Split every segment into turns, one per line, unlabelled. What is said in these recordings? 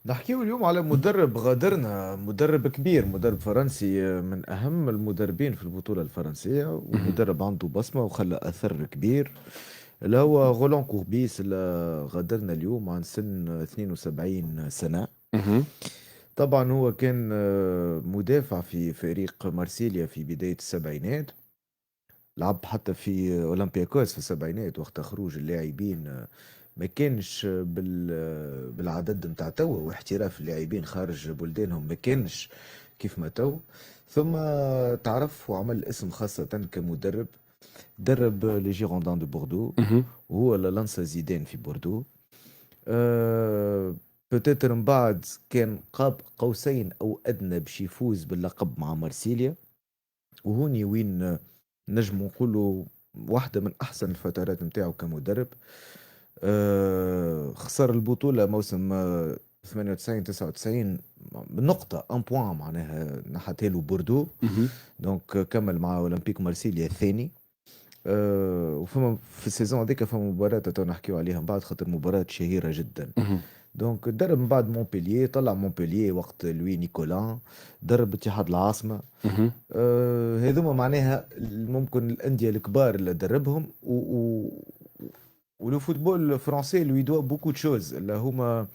نحكيو اليوم على مدرب غادرنا، مدرب كبير، مدرب فرنسي من أهم المدربين في البطولة الفرنسية،
مهم.
ومدرب عنده بصمة وخلى أثر كبير، اللي هو غولان كوربيس اللي غادرنا اليوم عن سن 72 سنة.
مهم.
طبعا هو كان مدافع في فريق مارسيليا في بداية السبعينات، لعب حتى في أولمبياكوس في السبعينات وقت خروج اللاعبين ما كانش بالعدد نتاع توا، واحتراف اللاعبين خارج بلدانهم ما كانش كيف ما تو. ثم تعرف وعمل اسم خاصة كمدرب، درب لي جيروندان دو بوردو،
مهم.
وهو اللي لانسا زيدان في بوردو. أه بتتر من بعد كان قاب قوسين او ادنى باش يفوز باللقب مع مارسيليا، وهوني وين نجم نقولوا واحدة من أحسن الفترات نتاعو كمدرب. خسر البطولة موسم 98 99 بنقطة ان بوان، معناها نحتها له بوردو.
مهم.
دونك كمل مع اولمبيك مارسيليا الثاني. وفما في السيزون هذيك فما مباراة تو نحكيو عليها من بعد، خاطر مباراة شهيرة جدا.
مهم.
دونك درب من بعد مونبلييه، طلع مونبلييه وقت لوي نيكولان، درب اتحاد العاصمة.
مهم.
هذوما معناها ممكن الأندية الكبار اللي دربهم ولو فوتبول الفرنسي لو يدوا بوكو تشوز، اللي هما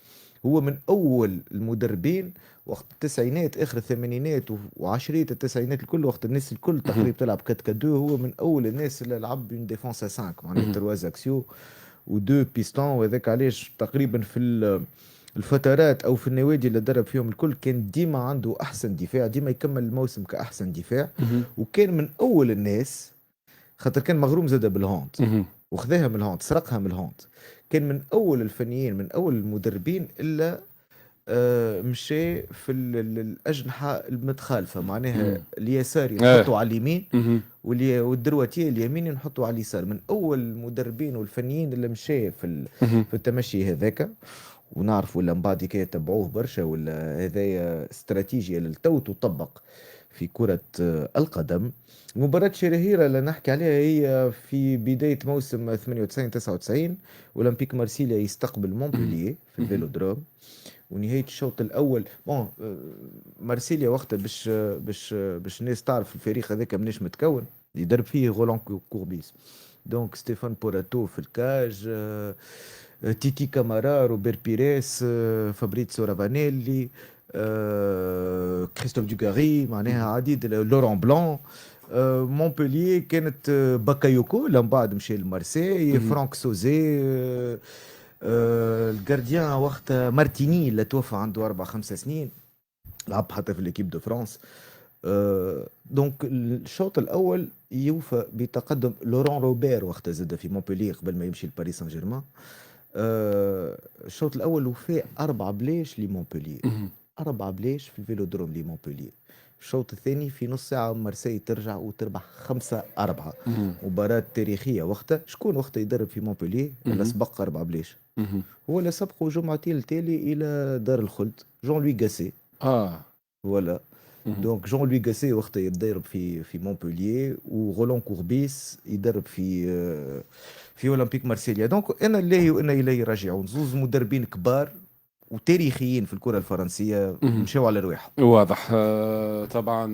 هو من أول المدربين وقت التسعينات، آخر الثمانينات وعشرية التسعينات الكل، وقت الناس الكل
مهم.
تقريبا تلعب كات كادو، هو من أول الناس اللي لعب اون ديفونس 5 معناها
مهم.
ترواز اكسيو ودو بيستون. وهذاك علاش تقريبا في الفترات او في النوادي اللي درب فيهم الكل كان ديما عنده احسن دفاع، ديما يكمل الموسم كاحسن دفاع.
مهم.
وكان من اول الناس، خاطر كان مغروم زاد بالهونت
مهم.
وخذاها من الهونت، سرقها من الهونت. كان من اول الفنيين، من اول المدربين الا مشى في الاجنحه المتخالفه، معناها
مهم.
اليساري نحطه
ايه.
على اليمين
مهم.
والدرواتيه اليمين نحطه على اليسار. من اول المدربين والفنيين اللي مشى في
مهم.
في التمشي هذاك. ونعرف ولا من بعد كي تبعوه برشا، ولا هذايا استراتيجية للتو تطبق في كرة القدم. مباراة شهيرة اللي نحكي عليها هي في بداية موسم 98 99، أولمبيك مارسيليا يستقبل
مهم.
مونبولييه في
مهم.
الفيلودروم. ونهاية الشوط الأول بون مارسيليا وقتها باش الناس تعرف الفريق هذاك مناش متكون، يدرب فيه غولان كوربيس. دونك ستيفان بوراتو في الكاج، تيتي كامارا، روبير بيريس، فابريتسو رافانيلي، كريستوف دوغاري، معناها
مهم.
عديد، لوران بلان. مونبولييه كانت باكايوكو، لما بعد مشى لمارسي،
مهم.
فرانك سوزي، الجارديان وقتها مارتيني اللي توفى عنده 4 5 سنين، لعب حتى في ليكيب دو فرانس. دونك الشوط الاول يوفى بتقدم لوران روبير وقتها زاد في مونبولييه قبل ما يمشي لباريس سان جيرمان. الشوط الاول وفاه 4 بلاش لمونبولييه،
مهم.
4 بلاش في الفيلودروم لمونبولييه. الشوط الثاني في نص ساعة مارسي ترجع وتربح 5-4.
مهم.
مباراة تاريخية وقتها. شكون وقتها يدرب في مونبولييه اللي
مهم.
سبق 4 بلاش؟
مهم.
هو اللي سبقه جمعتين التالي إلى دار الخلد، جون لوي غاسي.
اه.
فوالا.
مهم.
دونك جون لوي غاسي وقتها يتدرب في مونبولييه، وغولون كوربيس يدرب في اولمبيك مارسيليا. دونك انا لله وانا اليه راجعون، زوز مدربين كبار وتاريخيين في الكرة الفرنسية
مهم.
مشاو على رواحهم.
واضح. طبعا.